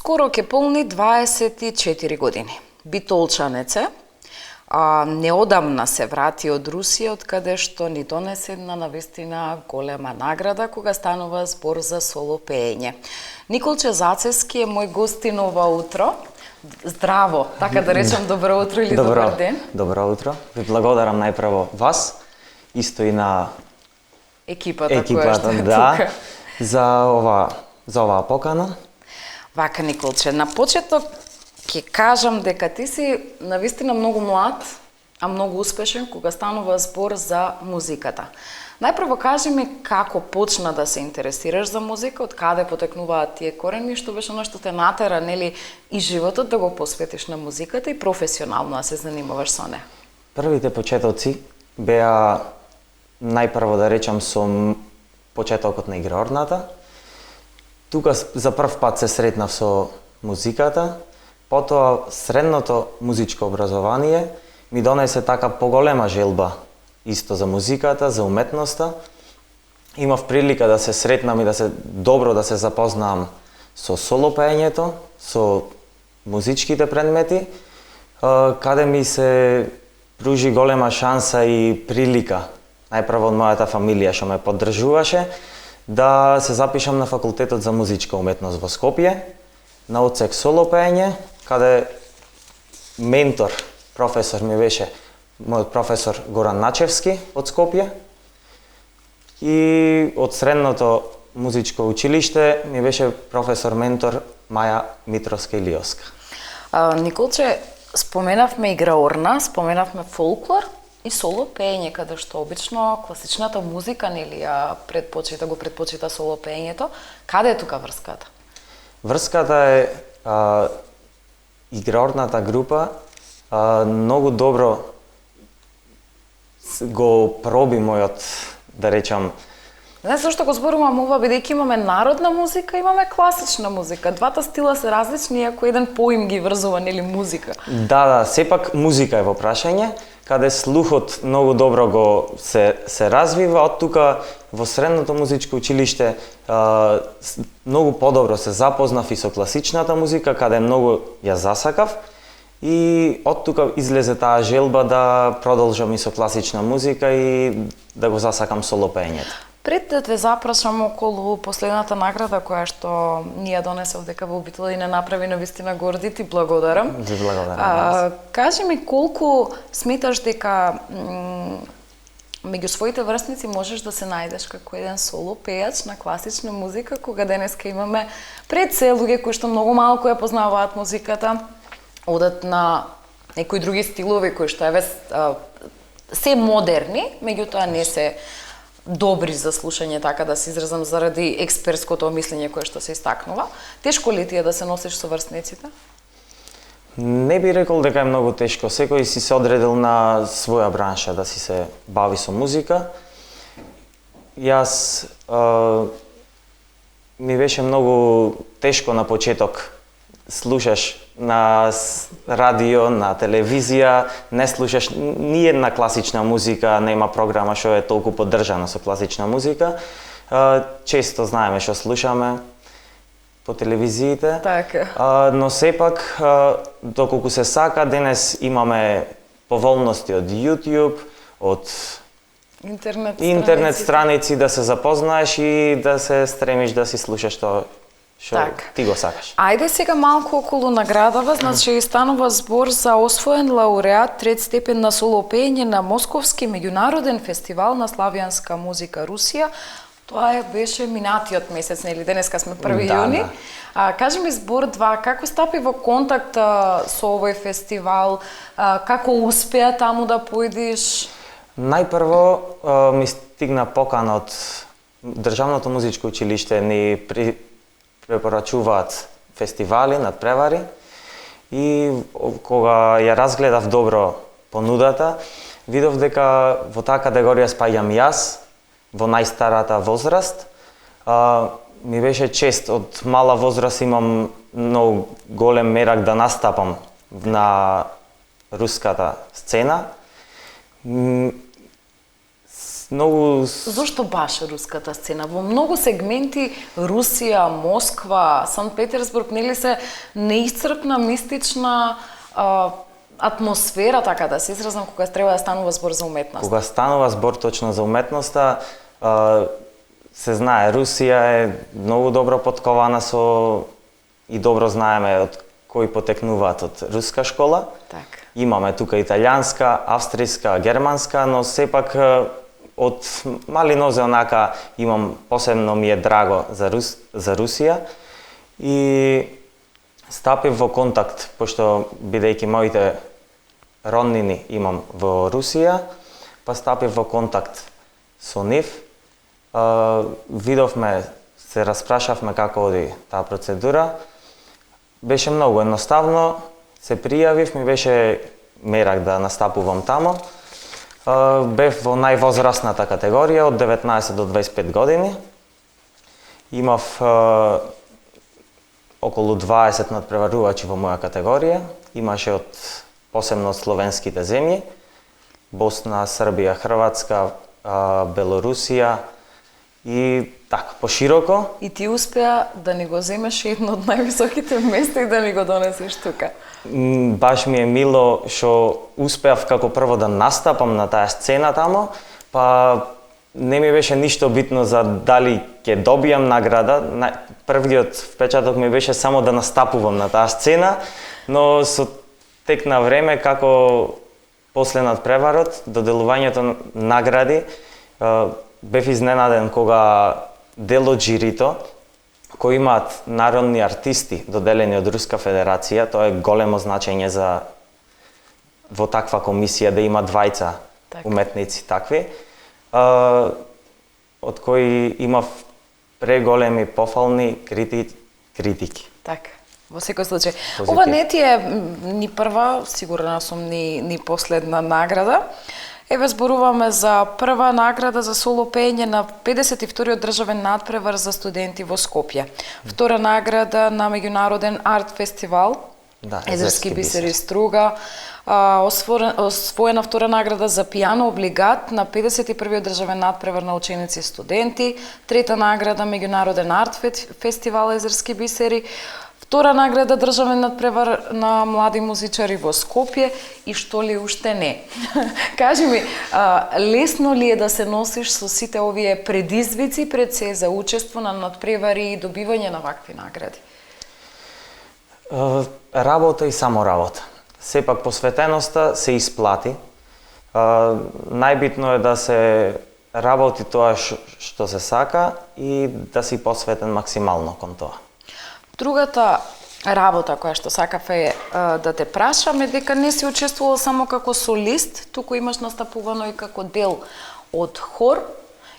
скоро ќе полни 24 години. Битолчанец е, неодамна се врати од Русија, од каде што ни донесе една навистина голема награда кога станува збор за соло пеење. Николче Зацевски е мој гостин ова утро. Здраво, така да речем добро утро или добар ден. Добро утро. Ви благодарам најпрво вас, исто и на екипата која што е тука. За оваа покана. Вака, Николче, на почеток ќе кажам дека ти си навистина многу млад, а многу успешен кога станува збор за музиката. Најпрво кажи ми како почна да се интересираш за музика, од каде потекнуваат тие корени, што беше она што те натера, нели, и животот да го посветиш на музиката и професионално да се занимаваш со неа? Првите почетоци беа најпрво да речам со почетокот на играорната. Тука за прв пат се сретнав со музиката, потоа средното музичко образование ми донесе така поголема желба исто за музиката, за уметноста. Имав прилика да се сретнам и да се запознаам со соло пеењето, со музичките предмети, каде ми се пружи голема шанса и прилика, најпрво од мојата фамилија што ме поддржуваше, да се запишам на факултетот за музичка уметност во Скопје, на одсек соло пеење, каде ментор, професор ми беше мојот професор Горан Начевски од Скопје, и од средното музичко училиште ми беше професор ментор Маја Митровска-Илиовска. Николче, споменавме играорна, споменавме фолклор и соло пеење, каде што обично класичната музика нели го предпочита соло пеењето. Каде е тука врската? Врската е играорната група многу добро го проби мојот, да речам. Не зашто го зборувам ова, бидејќи имаме народна музика, имаме класична музика. Двата стила се различни, ако еден поим ги врзува, нели, музика. Да, сепак музика е во прашање, каде слухот многу добро се развива, од тука во средното музичко училиште многу подобро се запознав и со класичната музика, каде многу ја засакав. И од тука излезе таа желба да продолжам и со класична музика и да го засакам соло пеењето. Пред да те запрашам околу последната награда која што ни ја донесов дека во обителот и не направи навистина горди, ти благодарам. Ви благодарам. Кажи ми колку сметаш дека меѓу своите врсници можеш да се најдеш како еден соло пејач на класична музика, кога денеска имаме пред се луѓе кои што многу малку ја познаваат музиката, одат на некои други стилови кои што се модерни, меѓутоа не се добри за слушање, така да се изразам, заради експертското мислење кое што се истакнува. Тешко ли ти е да се носиш со врсниците? Не би рекол дека е многу тешко. Секој си се одредил на своја бранша да си се бави со музика. Јас ми беше многу тешко на почеток. Слушаш на радио, на телевизија, не слушаш ни една класична музика, нема програма што е толку поддржана со класична музика. Често знаеме што слушаме по телевизиите. Така. Но сепак, доколку се сака, денес имаме поволности од YouTube, од интернет страници да се запознаеш и да се стремиш да си слушаш што ти го сакаш. Ајде сега малку околу наградава, значи станува збор за освоен лауреат трет степен на соло пеење на Московски меѓународен фестивал на славјанска музика Русија. Тоа беше минатиот месец, нели? Денеска сме 1 јуни. Кажи ми збор 2, како стапи во контакт со овој фестивал, како успеа таму да појдеш? Најпрво ми стигна покана од Државното музичко училиште, ни препорачуваат фестивали, надпревари, и кога ја разгледав добро понудата, видов дека во таа категорија спаѓам јас, во најстарата возраст. Ми беше чест, од мала возраст имам многу голем мерак да настапам на руската сцена. многу... Зошто баш руската сцена? Во многу сегменти Русија, Москва, Санкт Петерсбург, нели се неисцрпна, мистична атмосфера, така да се изразам, кога треба да станува збор за уметност. Кога станува збор точно за уметноста, се знае, Русија е многу добро поткована со и добро знаеме од кои потекнуваат од руска школа. Така. Имаме тука италијанска, австријска, германска, но сепак од мали нозе онака имам, посебно ми е драго за Русија и стапив во контакт, пошто бидејќи моите роднини имам во Русија, па стапив во контакт со нив. Видовме, се распрашавме како оди таа процедура. Беше многу едноставно, се пријавив, ми беше мерак да настапувам тамо. Бев во највозрастната категорија, од 19 до 25 години. Имав околу 20 надпреварувачи во моја категорија. Имаше посебно од словенските земји, Босна, Србија, Хрватска, Белорусија и така, пошироко. И ти успеа да ни го земеш едно од највисоките места и да ни го донесеш тука. Баш ми е мило што успеав како прво да настапам на таа сцена тамо, па не ми беше ништо битно за дали ќе добијам награда. Првиот впечаток ми беше само да настапувам на таа сцена, но со тек на време, како после надпреварот, доделувањето награди, бев изненаден кога дел од жирито, кои имаат народни артисти доделени од Руска Федерација, тоа е големо значење за во таква комисија да има двајца уметници такви, од кои имав преголеми пофални критики. Така. Во секој случај. Ова не ти е ни прва, сигурна сум ни последна награда. Еве зборуваме за прва награда за соло пеење на 52-иот државен надпревар за студенти во Скопје. Втора награда на меѓународен арт фестивал, Езерски бисери Струга. Освоена втора награда за пијано облигат на 51-иот државен надпревар на ученици и студенти. Трета награда меѓународен арт фестивал Езерски бисери. Втора награда државен надпревар на млади музичари во Скопје и што ли уште не. Кажи ми, лесно ли е да се носиш со сите овие предизвици пред се за учество на надпревари и добивање на вакви награди? Работа и само работа. Сепак посветеноста се исплати. Најбитно е да се работи тоа што се сака и да си посветен максимално кон тоа. Другата работа која што сакав е да те прашам е дека не си учествувал само како солист, туку имаш настапувано и како дел од хор,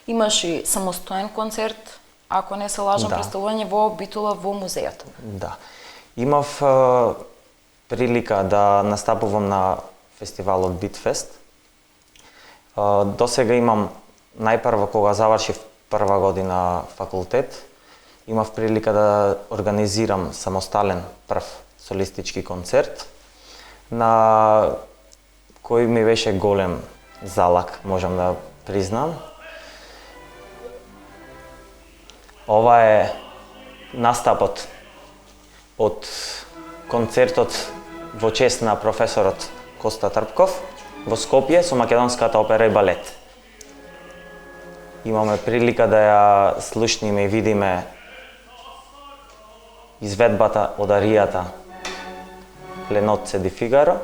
имаш и самостоен концерт, ако не се лажам, представување во Битола во музејот. Да. Имав прилика да настапувам на фестивалот Битфест. До сега имам најпрво кога завршив прва година факултет, имав прилика да организирам самостален прв солистички концерт, на кој ми беше голем залак, можам да признам. Ова е настапот од концертот во чест на професорот Коста Трпков во Скопје со Македонската опера и балет. Имаме прилика да ја слушниме и видиме изведбата од аријата Le nozze di Figaro.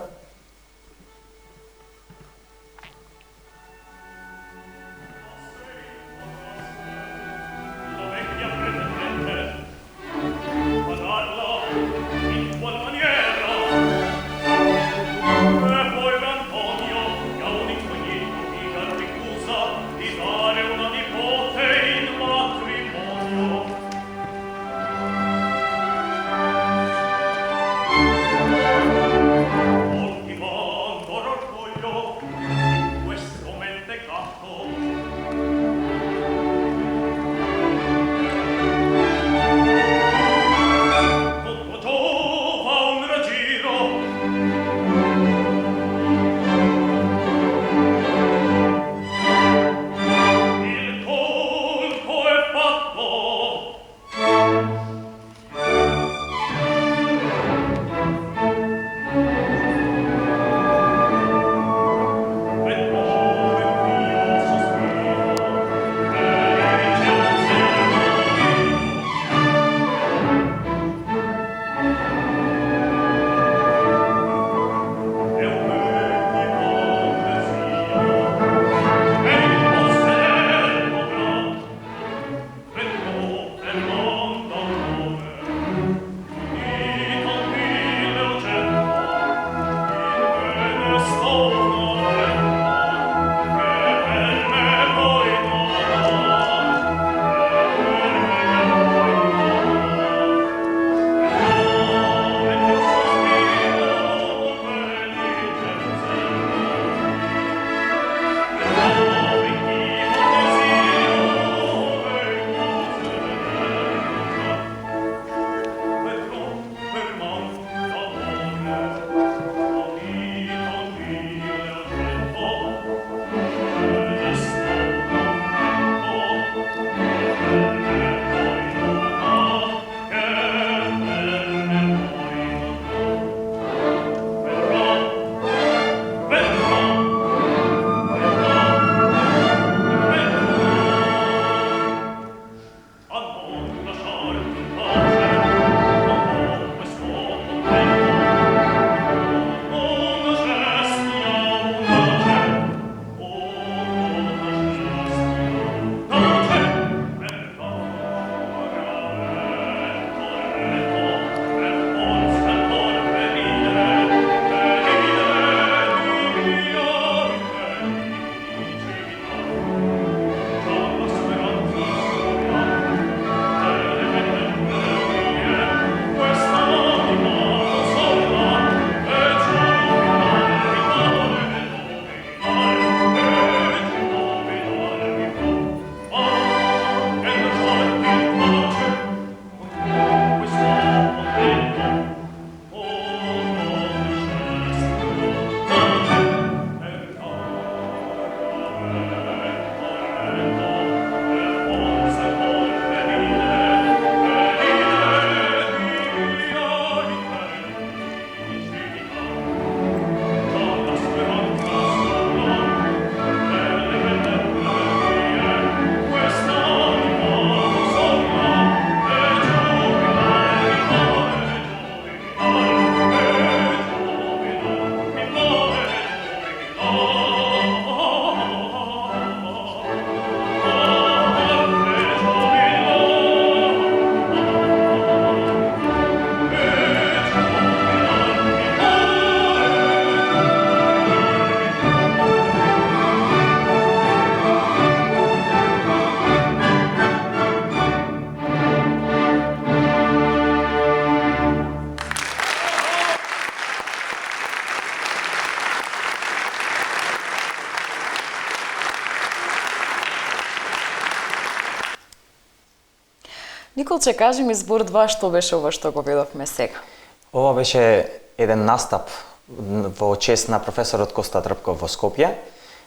Николче, кажи ми збор 2, што беше ова што го видовме сега? Ова беше еден настап во чест на професорот Коста Трпков во Скопје.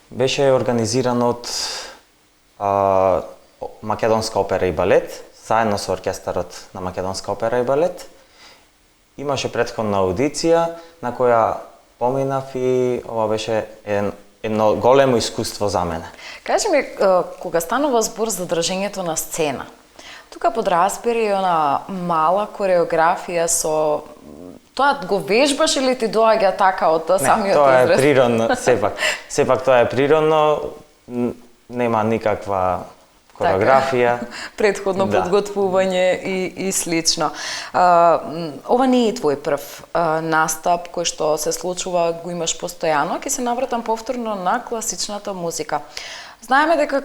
Беше организиран од Македонска опера и балет, заедно со оркестарот на Македонска опера и балет. Имаше претходна аудиција на која поминав и ова беше едно големо искуство за мене. Кажи ми, кога станува збор за држењето на сцена, тука подразбери она мала кореографија со тоа го вежбаш или ти доаѓа така од самиот израз? Тоа е природно, сепак. Сепак тоа е природно, нема никаква кореографија. Предходно подготвување и слично. Ова не е твој прв настап кој што се случува, го имаш постојано, ќе се навратам повторно на класичната музика. Знаеме дека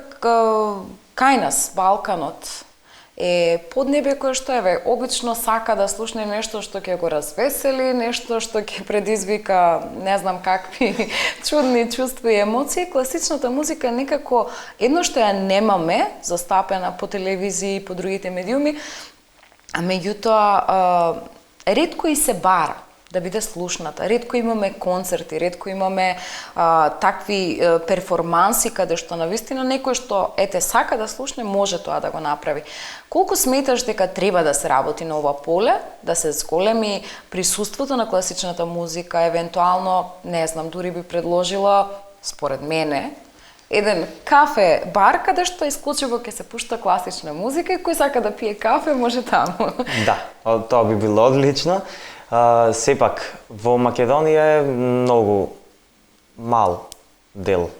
кај нас, Балканот, е поднебе кое што обично сака да слушне нешто што ќе го развесели, нешто што ќе предизвика не знам какви чудни чувства и емоции. Класичната музика некако едно што ја немаме застапена по телевизии и по другите медиуми, а меѓутоа ретко и се бара да биде слушната. Ретко имаме концерти, ретко имаме такви перформанси каде што навистина некој што сака да слушне може тоа да го направи. Колку сметаш дека треба да се работи на ова поле, да се зголеми присуството на класичната музика, евентуално, не знам, дури би предложила, според мене, еден кафе бар каде што исклучиво ќе се пушта класична музика и кој сака да пие кафе може таму. Да, тоа би било одлично. Сепак, во Македонија е многу мал дел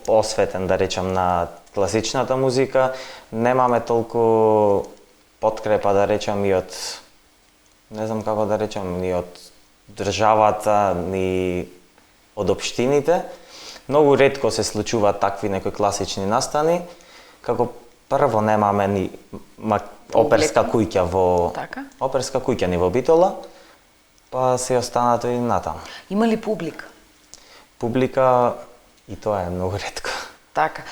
посветен, да речам, на класичната музика. Немаме толку подкрепа, да речам, и од, не знам како да речам, ни од државата, ни од општините. Многу ретко се случуваат такви некои класични настани, како прво немаме ни оперска куќа во оперска куќа ни во Битола, па се останато и натаму. Има ли публика? Публика и тоа е многу ретко. Така,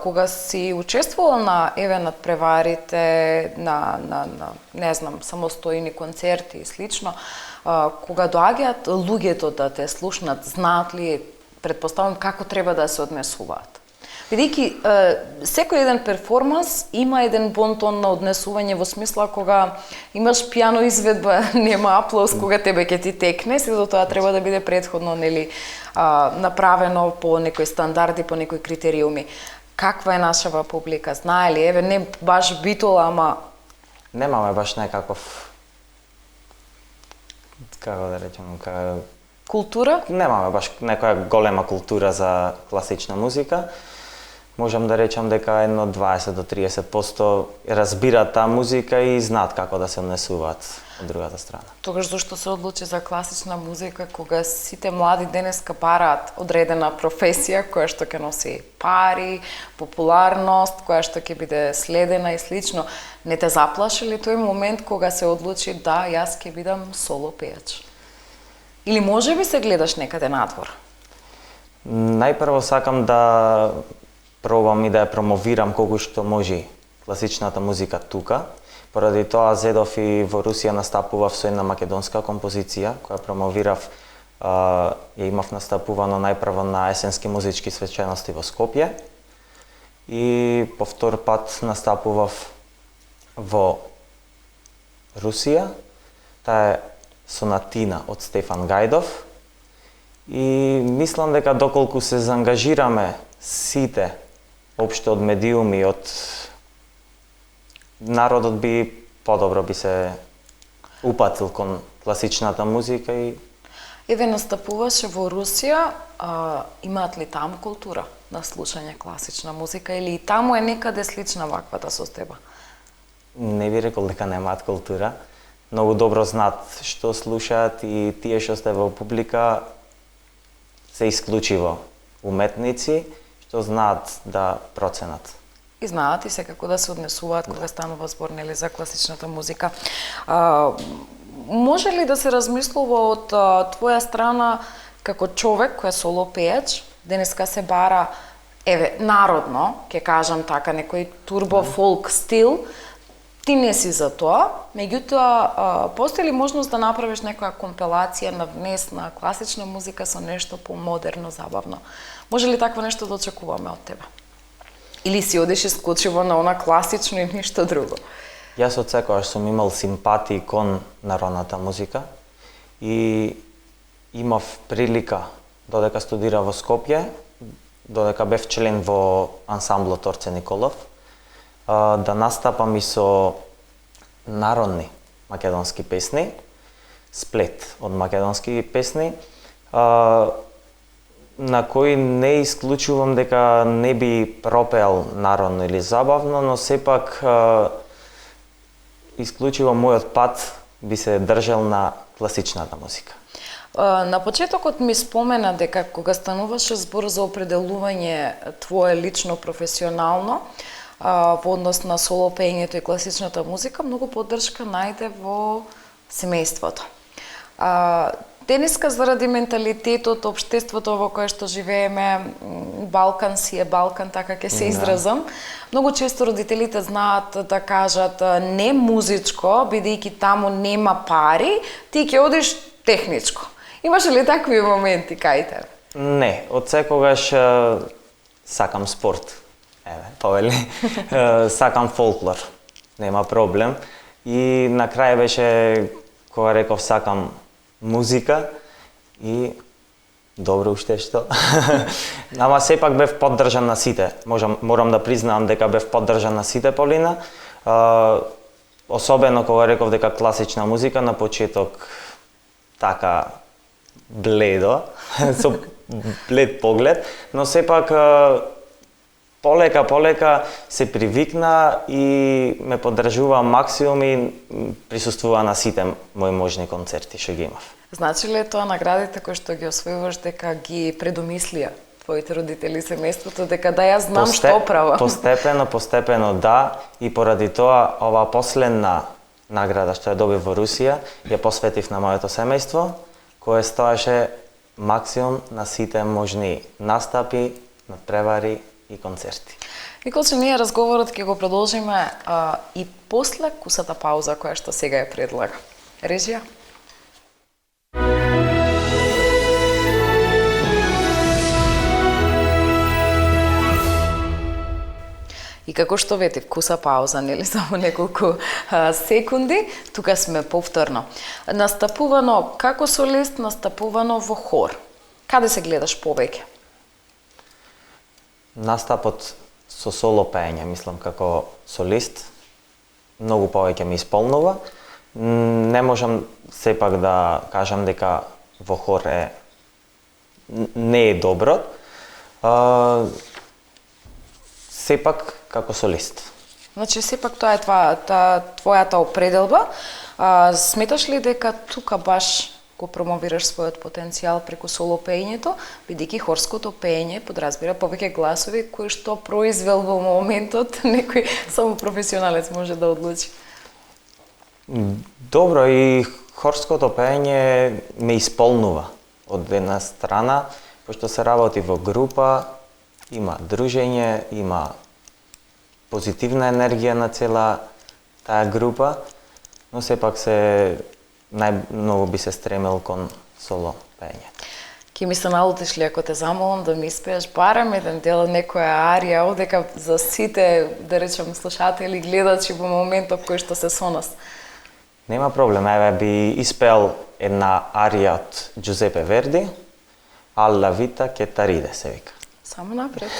кога си учествувала на надпреварите, на не знам, самостојни концерти и слично, кога доаѓаат луѓето да те слушнат, знаат ли, предпоставам, како треба да се однесуваат? Бидејќи секој еден перформанс има еден бонтон на однесување во смисла кога имаш пијано изведба, нема аплауз кога тебе ќе ти текне, сето тоа треба да биде претходно направено по некои стандарди, по некои критериуми. Каква е нашава публика? Знае ли? Не баш Битола, ама немаме баш некаков, како да речем, култура? Немаме баш некоја голема култура за класична музика. Можам да речам дека едно 20 до 30% разбираат таа музика и знаат како да се однесуваат од другата страна. Тогаш зашто се одлучи за класична музика кога сите млади денеска бараат одредена професија која што ќе носи пари, популарност, која што ќе биде следена и слично? Не те заплаши ли тој момент кога се одлучи да, јас ќе бидам соло пејач? Или може би се гледаш некаде надвор? Најпрво сакам да пробам и да ја промовирам колку што може класичната музика тука. Поради тоа зедов и во Русија настапував со една македонска композиција која промовирав, ја имав настапувано најпрво на есенски музички свечености во Скопје и по втор пат настапував во Русија. Таа е сонатина од Стефан Гајдов и мислам дека доколку се заангажираме сите општо од медиуми, од народот би подобро би се упатил кон класичната музика и настапуваше во Русија, имаат ли таму култура на слушање класична музика или и таму е некаде слична ваквата состојба? Не би рекол дека немаат култура. Многу добро знаат што слушаат и тие што сте во публика се исклучиво уметници што знаат да проценат. И знаат и секако да се однесуваат кога станува збор за класичната музика. Може ли да се размислува од твоја страна како човек кој е соло пејач, денеска се бара народно, ќе кажам така, некој турбо фолк стил, ти не си за тоа, меѓутоа постои ли можност да направиш некоја компилација на внесна класична музика со нешто помодерно, забавно? Може ли такво нешто да очекуваме од тебе? Или си одиш исклучиво на она класично и ништо друго? Јас од секогаш сум имал симпатии кон народната музика и имав прилика додека студира во Скопје, додека бев член во ансамблот Орце Николов, да настапам и со народни македонски песни, сплет од македонски песни, на кои не исклучувам дека не би пропеал народно или забавно, но сепак исклучиво мојот пат би се држал на класичната музика. На почетокот ми спомена дека кога стануваше збор за определување твое лично професионално во однос на соло пеењето и класичната музика, многу поддршка најде во семејството. Денеска заради менталитетот, општеството во кое што живееме, Балкан си е Балкан, така ќе се изразам. Многу често родителите знаат да кажат не музичко, бидејќи таму нема пари, ти ќе одиш техничко. Имаше ли такви моменти кај тебе? Не, од секогаш сакам спорт. Повели, сакам фолклор. Нема проблем. И на крај беше кога реков сакам музика и добро уште што. Ама сепак бев поддржан на сите. Морам да признаам дека бев поддржан на сите, Полина. Особено кога реков дека класична музика на почеток така бледо, со блед поглед, но сепак полека се привикна и ме поддржува максимум и присуствува на сите мои можни концерти што ги имав. Значи ли тоа наградите кои што ги освојуваш дека ги предомислија твоите родители и семејството, дека да јас знам што правам? Постепено да, и поради тоа ова последна награда што ја добив во Русија ја посветив на моето семејство, кое стоеше максимум на сите можни настапи, надпревари и концерти. Николче, ние разговорот ќе го продолжиме и после кусата пауза која што сега ја предлага. Режија? И како што ветив, куса пауза, нели само неколку секунди, тука сме повторно. Настапувано како солист, настапувано во хор. Каде се гледаш повеќе? Настапот со соло пеење, мислам како солист, многу повеќе ми исполнува. Не можам сепак да кажам дека во хор не е добро. Сепак како солист. Значи, сепак тоа е твојата определба. Сметаш ли дека тука баш го промовираш својот потенцијал преку соло пеењето, бидејќи хорското пеење подразбира повеќе гласови кои што произвел во моментот некој само професионалец може да одлучи? Добро, и хорското пеење ме исполнува од една страна, пошто се работи во група, има дружење, има позитивна енергија на цела таа група, но сепак најмногу би се стремел кон соло пеење. Ке ми се налутиш ли ако те замолам да ми испееш барем еден дел некоја арија одека за сите, да речем, слушатели, гледачи во моментот кој што се со нас? Нема проблем, еве би испеал една арија од Джузепе Верди, Alla vita che t'aride, се вика. Само напред.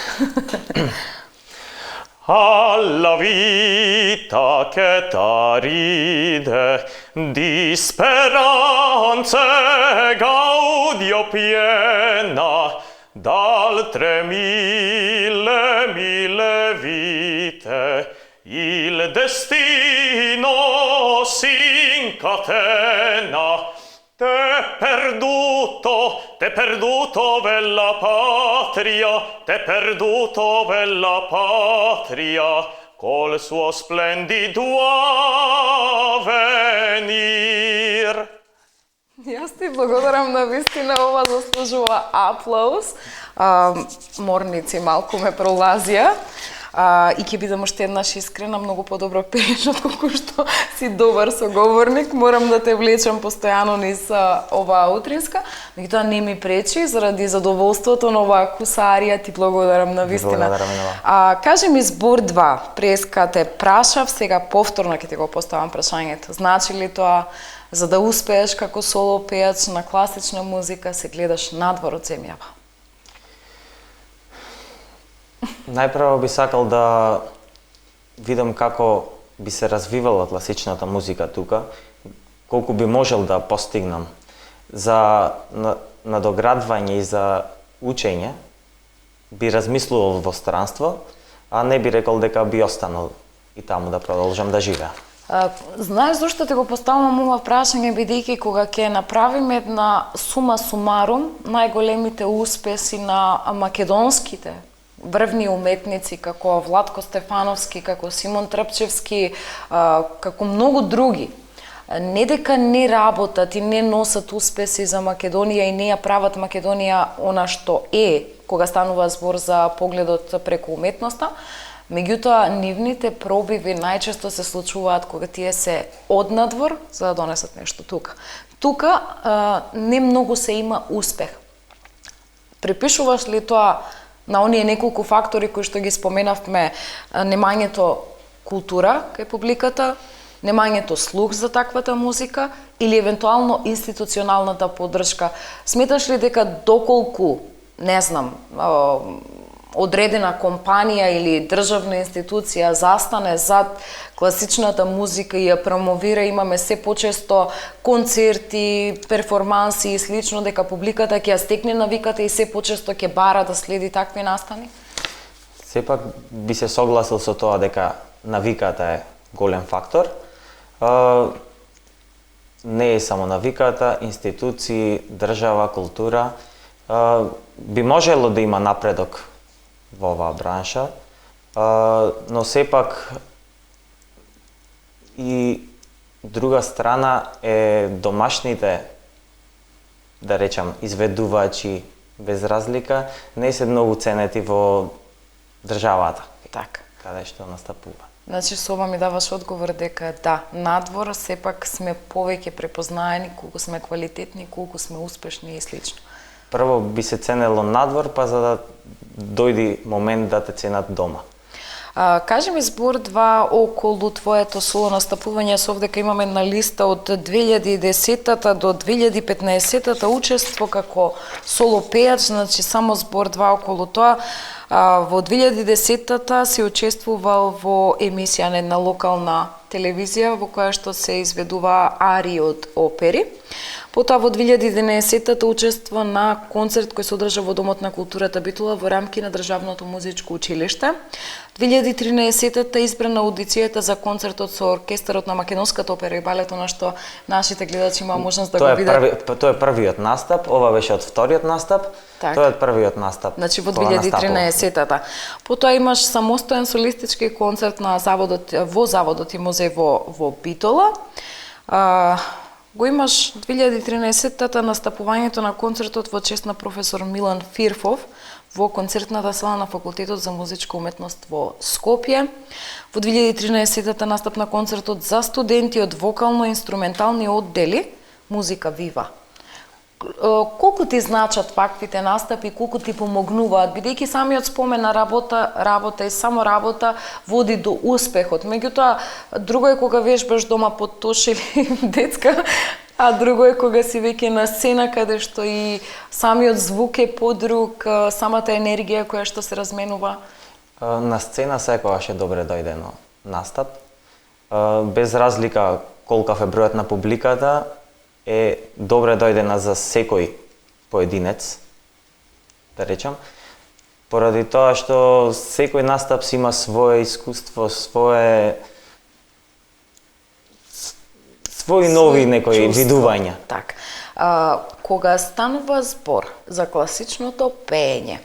Alla vita che t'aride, di speranze gaudio piena, d'altre mille vite, il destino s'incatena. T'è perduto, bella patria, col suo splendido avvenir. Јас ти благодарам, на вистина ова заслужува аплауз. Морници малку ме пролазија. И ќе бидам уште еднаш искрена, многу подобро пееш отколку што си добар соговорник. Морам да те влечам постојано низ оваа утринска, меѓутоа не ми пречи заради задоволството на оваа кусарија. Ти благодарам на вистина. Кажи ми збор 2, преска те прашав, сега повторно ќе ти го поставам прашањето. Значи ли тоа за да успееш како соло пејач на класична музика се гледаш надвор од земјава? Најпрво би сакал да видам како би се развивала класичната музика тука, колку би можел да постигнам за надоградвање и за учење, би размислувал во странство, а не би рекол дека би останал и таму да продолжам да живеам. Знаеш зашто те го поставам ова прашање, бидејќи кога ќе направиме една сума сумарум најголемите успеси на македонските врвни уметници како Владко Стефановски, како Симон Трпчевски, како многу други, не дека не работат и не носат успеси за Македонија и не ја прават Македонија она што е, кога станува збор за погледот преку уметноста, меѓутоа нивните пробиви најчесто се случуваат кога тие се однадвор за да донесат нешто тука. Тука не многу се има успех. Припишуваш ли тоа на оние неколку фактори кои што ги споменавме, немањето култура кај публиката, немањето слух за таквата музика или евентуално институционалната поддршка? Сметаш ли дека доколку, не знам, одредена компанија или државна институција застане зад класичната музика и ја промовира, имаме се почесто концерти, перформанси и слично, дека публиката ќе ја стекне навиката и се почесто ќе бара да следи такви настани? Сепак би се согласил со тоа дека навиката е голем фактор. Не е само навиката, институции, држава, култура. Би можело да има напредок во оваа бранша, но сепак и друга страна е домашните, да речам, изведувачи без разлика, не се многу ценети во државата, така, каде што настапува. Значи, со ова ми даваш одговор дека да, надвор сепак сме повеќе препознаени, колку сме квалитетни, колку сме успешни и слично. Прво би се ценело надвор, па за да дојди момент да те ценат дома. Кажи ми збор 2 околу твоето соло настапување. Со овдека имаме на листа од 2010 до 2015 учество како соло пејач, значи само збор 2 околу тоа. Во 2010 си учествувал во емисија на една локална телевизија во која што се изведува арии од опери. Потоа во 2011 учество на концерт кој се одржа во Домот на културата Битола во рамки на Државното музичко училиште. 2013 избрана аудицијата за концертот со оркестарот на Македонската опера и балет, она што нашите гледачи има можност да го видат. Тоа е првиот настап, ова беше од вториот настап. Так. Тоа е првиот настап. Значи во 2013-та. Потоа имаш самостоен солистички концерт на во заводот и музеј во Битола. Го имаш 2013-та настапувањето на концертот во чест на професор Милан Фирфов во концертната сала на Факултетот за музичка уметност во Скопје. Во 2013-та настап на концертот за студенти од вокално-инструментални оддели Музика Вива. Колку ти значат ваквите настапи, колку ти помогнуваат, бидејќи самиот спомена работа и само работа води до успехот. Меѓутоа, друго е кога вежбаш дома под тош или детска, а друго е кога си веќе на сцена каде што и самиот звук е подруг, самата енергија која што се разменува. На сцена секогаш е добре дојдено настап. Без разлика колкав е бројот на публиката, е добре дојдена за секој поединец, да речам, поради тоа што секој настап си има свое искуство, свои нови некои видувања. Так. Кога станува збор за класичното пеење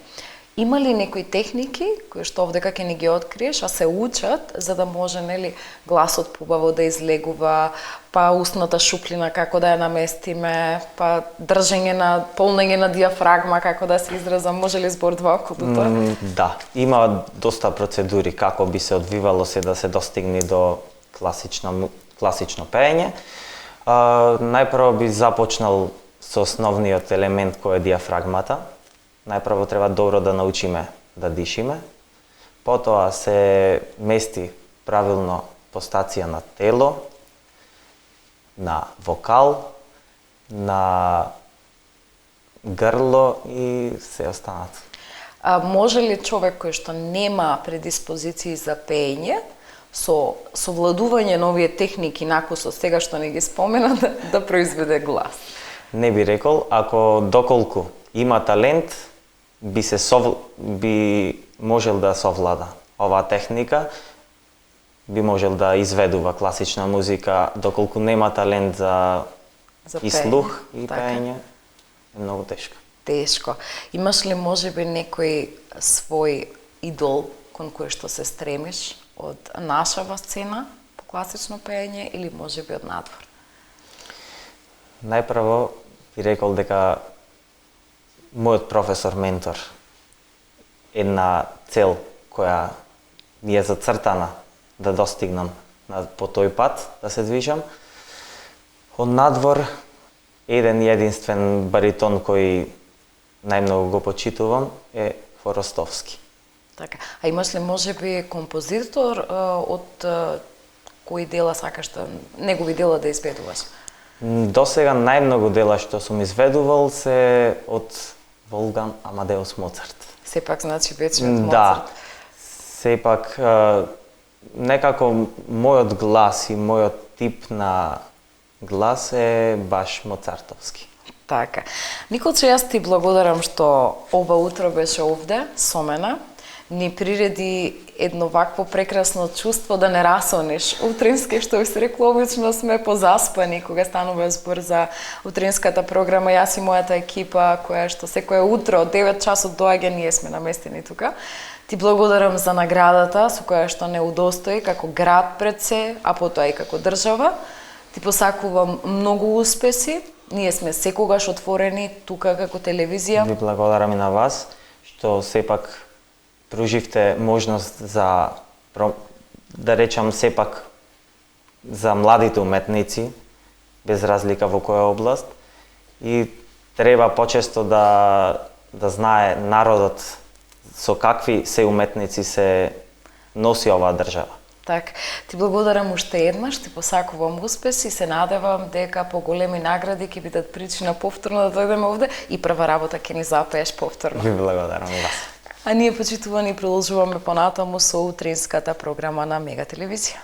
Има ли некои техники кои што овдека ќе ни ги откриеш, а се учат за да може нели гласот побаво да излегува, па устната шуплина како да ја наместиме, па држење на полнење на диафрагма како да се изразам, може ли збор два околу тоа? Да, има доста процедури како би се одвивало се да се достигне до класично пеење. Најпрво би започнал со основниот елемент кој е диафрагмата. Најпрво треба добро да научиме да дишиме. Потоа се мести правилно постација на тело, на вокал, на грло и се останат. Може ли човек кој што нема предиспозиции за пеење, со совладување на овие техники, накусо сега што не ги спомена, да произведе глас? Не би рекол, ако доколку има талент, би можел да совлада оваа техника, би можел да изведува класична музика, доколку нема талент за и слух и пеење, е многу тешко. Тешко. Имаш ли можеби некој свој идол кон кој што се стремиш од нашава сцена по класично пеење или можеби од надвор? Најпрво би рекол дека мојот професор ментор, една цел која ми е зацртана да достигнам по тој пат, да се движам. Од надвор, еден единствен баритон кој најмногу го почитувам е Хворостовски. Така. А имаш ли можеби композитор од кои дела сакаш да негови дела да изведуваш? До сега најмногу дела што сум изведувал се од Волфганг Амадеус Моцарт. Сепак значи вечниот Моцарт. Да. Сепак некако мојот глас и мојот тип на глас е баш моцартовски. Така. Николче, јас ти благодарам што ова утро беше овде со мене. Ни приреди едно вакво прекрасно чувство да не расониш утрински, што ви се рекло, обично сме позаспани кога станува збор за утринската програма. Јас и мојата екипа, која што секое утро од 9 часот доаѓа, ние сме наместени тука. Ти благодарам за наградата со која што не удостои како град пред се, а потоа и како држава. Ти посакувам многу успеси. Ние сме секогаш отворени тука како телевизија. Ви благодарам и на вас што сепак пруживте можност за, да речам, сепак за младите уметници, без разлика во која област. И треба почесто да знае народот со какви се уметници се носи оваа држава. Так, ти благодарам уште еднаш, ти посакувам успес и се надевам дека поголеми награди ќе бидат причина повторно да дојдеме овде и прва работа ќе ни запееш повторно. Ви благодарам и вас. А ние, почитувани, продолжуваме понатаму со утринската програма на Мега телевизија.